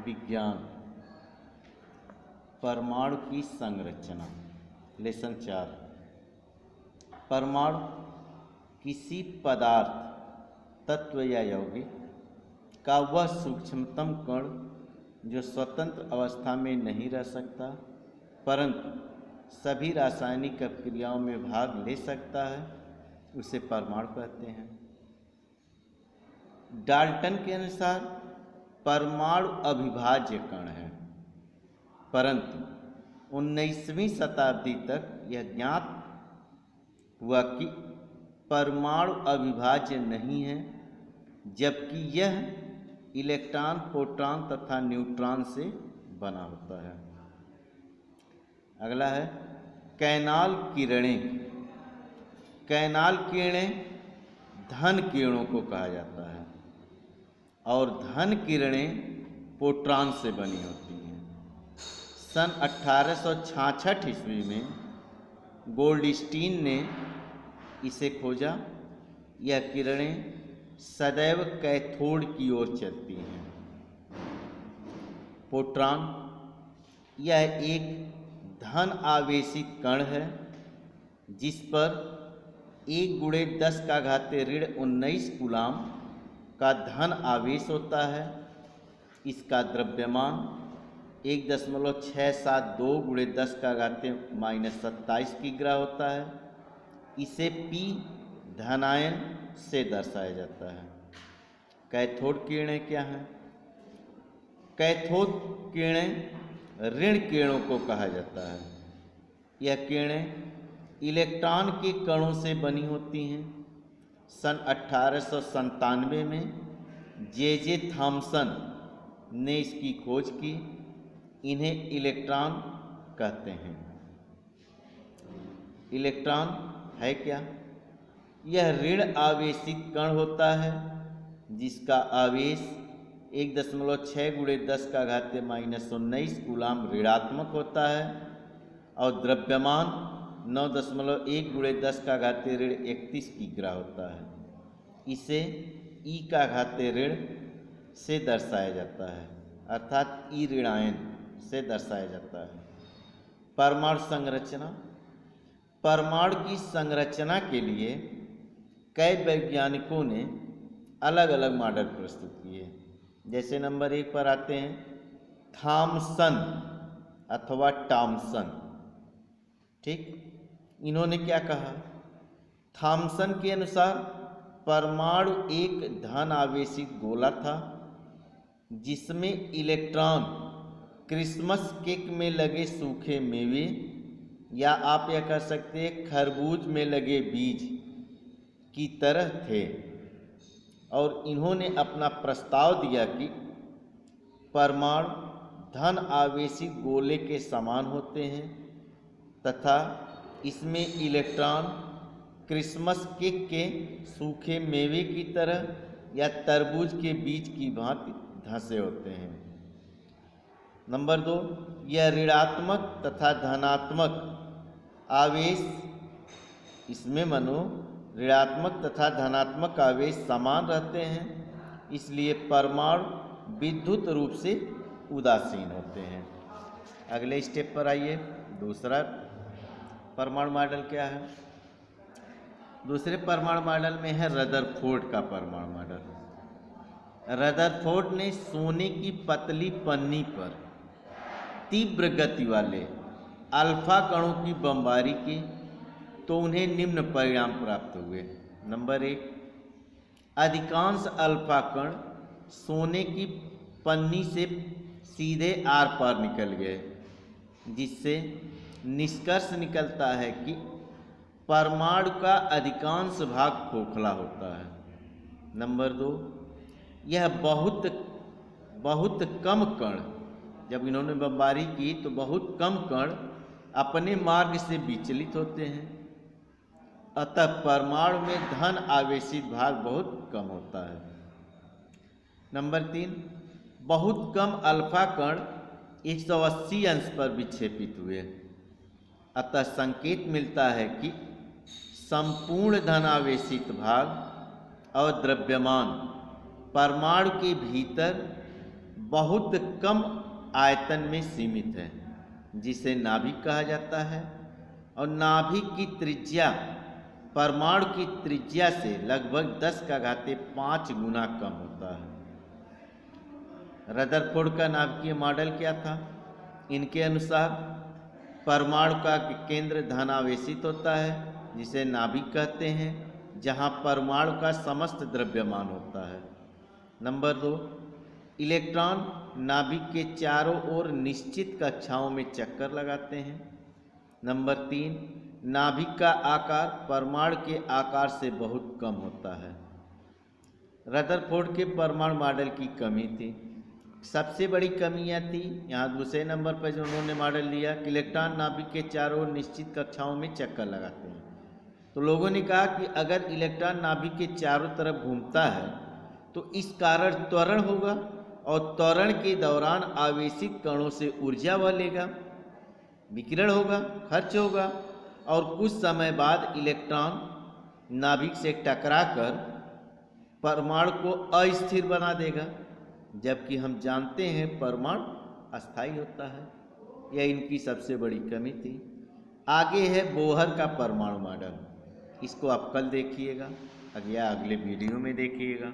विज्ञान परमाणु की संरचना। लेसन 4। परमाणु किसी पदार्थ, तत्व या यौगिक का वह सूक्ष्मतम कण जो स्वतंत्र अवस्था में नहीं रह सकता परंतु सभी रासायनिक क्रियाओं में भाग ले सकता है, उसे परमाणु कहते हैं। डाल्टन के अनुसार परमाणु अविभाज्य कण है, परंतु 19वीं शताब्दी तक यह ज्ञात हुआ कि परमाणु अविभाज्य नहीं है, जबकि यह इलेक्ट्रॉन, प्रोटॉन तथा न्यूट्रॉन से बना होता है। अगला है कैनाल किरणें। कैनाल किरणें धन किरणों को कहा जाता है और धन किरणें प्रोटॉन से बनी होती हैं। सन 1866 ईस्वी में गोल्डस्टीन ने इसे खोजा। यह किरणें सदैव कैथोड की ओर चलती हैं। प्रोटॉन यह एक धन आवेशित कण है जिस पर 1×10⁻19 कूलाम का धन आवेश होता है। इसका द्रव्यमान 1.672×10⁻27 किग्रा होता है। इसे P धनायन से दर्शाया जाता है। कैथोड किरणें क्या हैं? कैथोड किरणें ऋण किरणों को कहा जाता है। यह किरणें इलेक्ट्रॉन के कणों से बनी होती हैं। सन 1897 में जे थॉमसन ने इसकी खोज की। इन्हें इलेक्ट्रॉन कहते हैं। इलेक्ट्रॉन है क्या? यह ऋण आवेशित कण होता है जिसका आवेश 1.6×10⁻19 कूलाम ऋणात्मक होता है और द्रव्यमान 9.1×10⁻31 किग्रा होता है। इसे E⁻ से दर्शाया जाता है, अर्थात ई ऋणायन से दर्शाया जाता है। परमाणु संरचना। परमाणु की संरचना के लिए कई वैज्ञानिकों ने अलग अलग मॉडल प्रस्तुत किए। जैसे नंबर 1 पर आते हैं थॉमसन अथवा टॉमसन। ठीक, इन्होंने क्या कहा? थॉमसन के अनुसार परमाणु एक धन आवेशित गोला था जिसमें इलेक्ट्रॉन क्रिसमस केक में लगे सूखे मेवे या आप यह कह सकते हैं खरबूज में लगे बीज की तरह थे। और इन्होंने अपना प्रस्ताव दिया कि परमाणु धन आवेशित गोले के समान होते हैं तथा इसमें इलेक्ट्रॉन क्रिसमस केक के सूखे मेवे की तरह या तरबूज के बीज की भांति धंसे होते हैं। नंबर 2, यह ऋणात्मक तथा धनात्मक आवेश, इसमें मानो ऋणात्मक तथा धनात्मक आवेश समान रहते हैं, इसलिए परमाणु विद्युत रूप से उदासीन होते हैं। अगले स्टेप पर आइए। दूसरा परमाणु मॉडल क्या है? दूसरे परमाणु मॉडल में है रदरफोर्ड का परमाणु मॉडल। रदरफोर्ड ने सोने की पतली पन्नी पर तीव्र गति वाले अल्फा कणों की बमबारी की तो उन्हें निम्न परिणाम प्राप्त हुए। नंबर 1, अधिकांश अल्फा कण सोने की पन्नी से सीधे आर पार निकल गए, जिससे निष्कर्ष निकलता है कि परमाणु का अधिकांश भाग खोखला होता है। नंबर 2, यह बहुत कम कण, जब इन्होंने बमबारी की तो बहुत कम कण अपने मार्ग से विचलित होते हैं, अतः परमाणु में धन आवेशित भाग बहुत कम होता है। नंबर 3, बहुत कम अल्फा कण 180 अंश पर विक्षेपित हुए, अतः संकेत मिलता है कि संपूर्ण धन आवेशित भाग और द्रव्यमान परमाणु के भीतर बहुत कम आयतन में सीमित है, जिसे नाभिक कहा जाता है। और नाभिक की त्रिज्या परमाणु की त्रिज्या से लगभग 10⁵ गुना कम होता है। रदरफोर्ड का नाभिकीय मॉडल क्या था? इनके अनुसार परमाणु का केंद्र धनावेशित होता है, जिसे नाभिक कहते हैं, जहां परमाणु का समस्त द्रव्यमान होता है। नंबर 2, इलेक्ट्रॉन नाभिक के चारों ओर निश्चित कक्षाओं में चक्कर लगाते हैं। नंबर 3, नाभिक का आकार परमाणु के आकार से बहुत कम होता है। रदरफोर्ड के परमाणु मॉडल की कमी थी। सबसे बड़ी कमी यह थी, यहाँ दूसरे नंबर पर जो उन्होंने मॉडल लिया कि इलेक्ट्रॉन नाभिक के चारों ओर निश्चित कक्षाओं में चक्कर लगाते हैं। तो लोगों ने कहा कि अगर इलेक्ट्रॉन नाभिक के चारों तरफ घूमता है तो इस कारण त्वरण होगा, और त्वरण के दौरान आवेशित कणों से ऊर्जा वह लेगा, विकिरण होगा, खर्च होगा, और कुछ समय बाद इलेक्ट्रॉन नाभिक से टकराकर परमाणु को अस्थिर बना देगा, जबकि हम जानते हैं परमाणु अस्थायी होता है। यह इनकी सबसे बड़ी कमी थी। आगे है बोहर का परमाणु मॉडल। इसको आप कल देखिएगा या अगले वीडियो में देखिएगा।